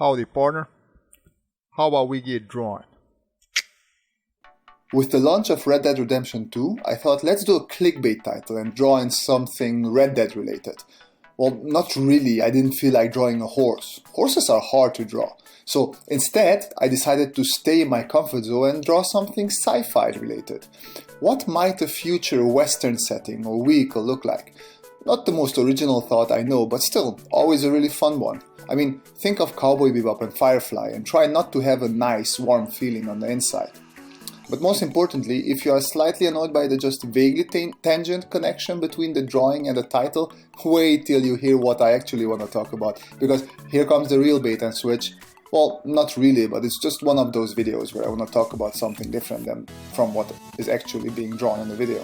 Howdy, partner. How about we get drawing? With the launch of Red Dead Redemption 2, I thought let's do a clickbait title and draw in something Red Dead related. Well, not really, I didn't feel like drawing a horse. Horses are hard to draw. So instead, I decided to stay in my comfort zone and draw something sci-fi related. What might a future Western setting or vehicle look like? Not the most original thought I know, but still, always a really fun one. I mean, think of Cowboy Bebop and Firefly and try not to have a nice, warm feeling on the inside. But most importantly, if you are slightly annoyed by the just vaguely tangent connection between the drawing and the title, wait till you hear what I actually want to talk about, because here comes the real bait and switch. Well, not really, but it's just one of those videos where I want to talk about something different than from what is actually being drawn in the video.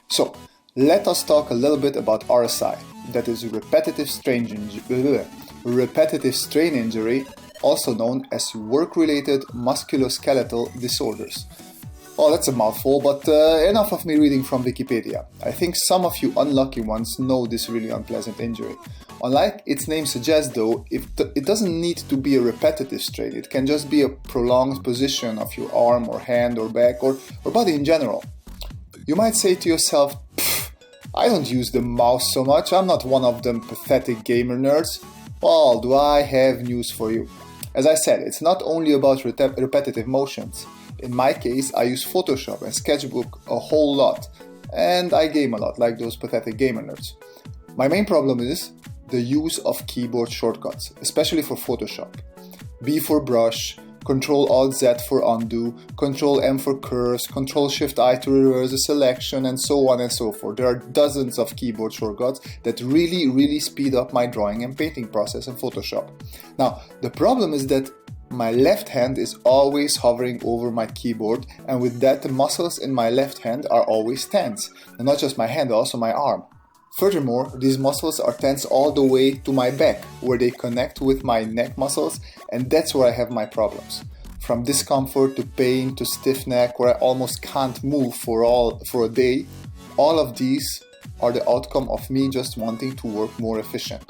So, let us talk a little bit about RSI, that is repetitive strain injury, also known as work-related musculoskeletal disorders. Oh, that's a mouthful, but enough of me reading from Wikipedia. I think some of you unlucky ones know this really unpleasant injury. Unlike its name suggests though, it doesn't need to be a repetitive strain, it can just be a prolonged position of your arm or hand or back or body in general. You might say to yourself, I don't use the mouse so much, I'm not one of them pathetic gamer nerds. Well, do I have news for you. As I said, it's not only about repetitive motions. In my case, I use Photoshop and Sketchbook a whole lot, and I game a lot, like those pathetic gamer nerds. My main problem is the use of keyboard shortcuts, especially for Photoshop. B for brush, Ctrl-Alt-Z for undo, Ctrl-M for curves, Ctrl-Shift-I to reverse a selection, and so on and so forth. There are dozens of keyboard shortcuts that really speed up my drawing and painting process in Photoshop. Now, the problem is that my left hand is always hovering over my keyboard, and with that the muscles in my left hand are always tense. And not just my hand, also my arm. Furthermore, these muscles are tense all the way to my back, where they connect with my neck muscles, and that's where I have my problems. From discomfort to pain to stiff neck, where I almost can't move for a day, all of these are the outcome of me just wanting to work more efficient.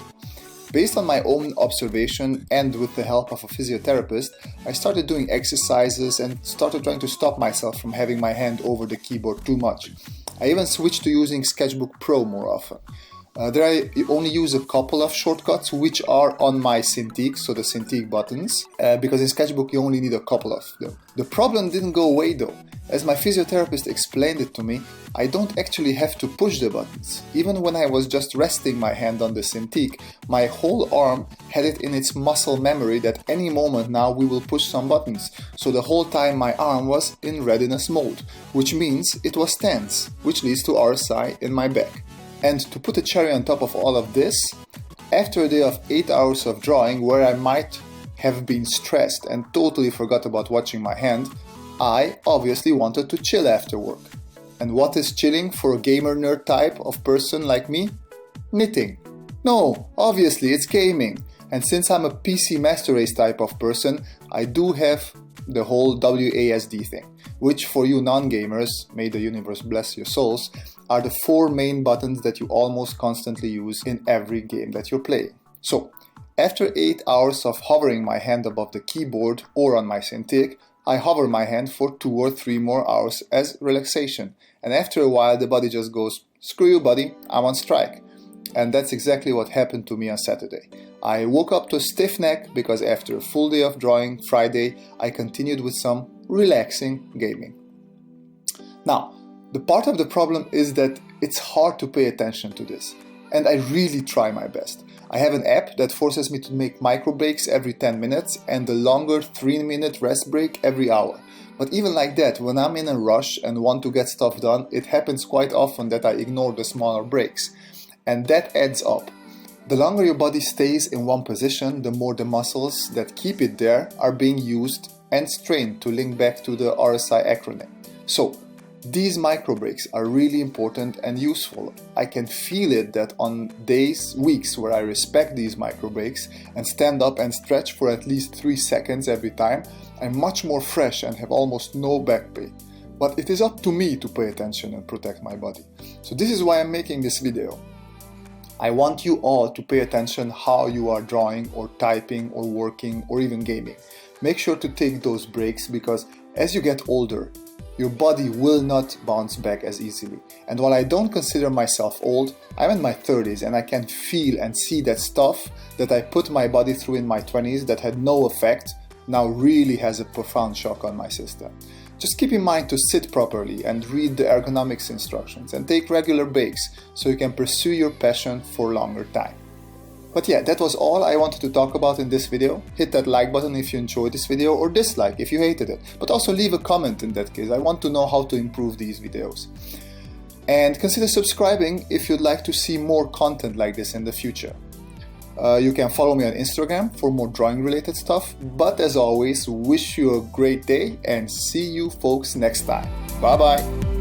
Based on my own observation and with the help of a physiotherapist, I started doing exercises and started trying to stop myself from having my hand over the keyboard too much. I even switched to using Sketchbook Pro more often. There I only use a couple of shortcuts which are on my Cintiq, so the Cintiq buttons, because in Sketchbook you only need a couple of them. The problem didn't go away though. As my physiotherapist explained it to me, I don't actually have to push the buttons. Even when I was just resting my hand on the Cintiq, my whole arm had it in its muscle memory that any moment now we will push some buttons. So the whole time my arm was in readiness mode, which means it was tense, which leads to RSI in my back. And to put a cherry on top of all of this, after a day of 8 hours of drawing where I might have been stressed and totally forgot about watching my hand, I obviously wanted to chill after work. And what is chilling for a gamer nerd type of person like me? Knitting. No, obviously it's gaming. And since I'm a PC Master Race type of person, I do have the whole WASD thing, which for you non-gamers, may the universe bless your souls, are the 4 main buttons that you almost constantly use in every game that you're playing. So, after 8 hours of hovering my hand above the keyboard or on my Cintiq, I hover my hand for 2 or 3 more hours as relaxation. And after a while the body just goes, screw you buddy, I'm on strike. And that's exactly what happened to me on Saturday. I woke up to a stiff neck because after a full day of drawing Friday, I continued with some relaxing gaming. Now, the part of the problem is that it's hard to pay attention to this. And I really try my best. I have an app that forces me to make micro breaks every 10 minutes and a longer 3-minute rest break every hour. But even like that, when I'm in a rush and want to get stuff done, it happens quite often that I ignore the smaller breaks. And that adds up. The longer your body stays in one position, the more the muscles that keep it there are being used and strained to link back to the RSI acronym. So, these micro breaks are really important and useful. I can feel it that on days, weeks where I respect these micro breaks and stand up and stretch for at least 3 seconds every time, I'm much more fresh and have almost no back pain. But it is up to me to pay attention and protect my body. So this is why I'm making this video. I want you all to pay attention how you are drawing or typing or working or even gaming. Make sure to take those breaks, because as you get older, your body will not bounce back as easily. And while I don't consider myself old, I'm in my 30s and I can feel and see that stuff that I put my body through in my 20s that had no effect now really has a profound shock on my system. Just keep in mind to sit properly and read the ergonomics instructions and take regular breaks so you can pursue your passion for longer time. But yeah, that was all I wanted to talk about in this video. Hit that like button if you enjoyed this video, or dislike if you hated it. But also leave a comment in that case. I want to know how to improve these videos. And consider subscribing if you'd like to see more content like this in the future. You can follow me on Instagram for more drawing related stuff. But as always, wish you a great day and see you folks next time. Bye bye.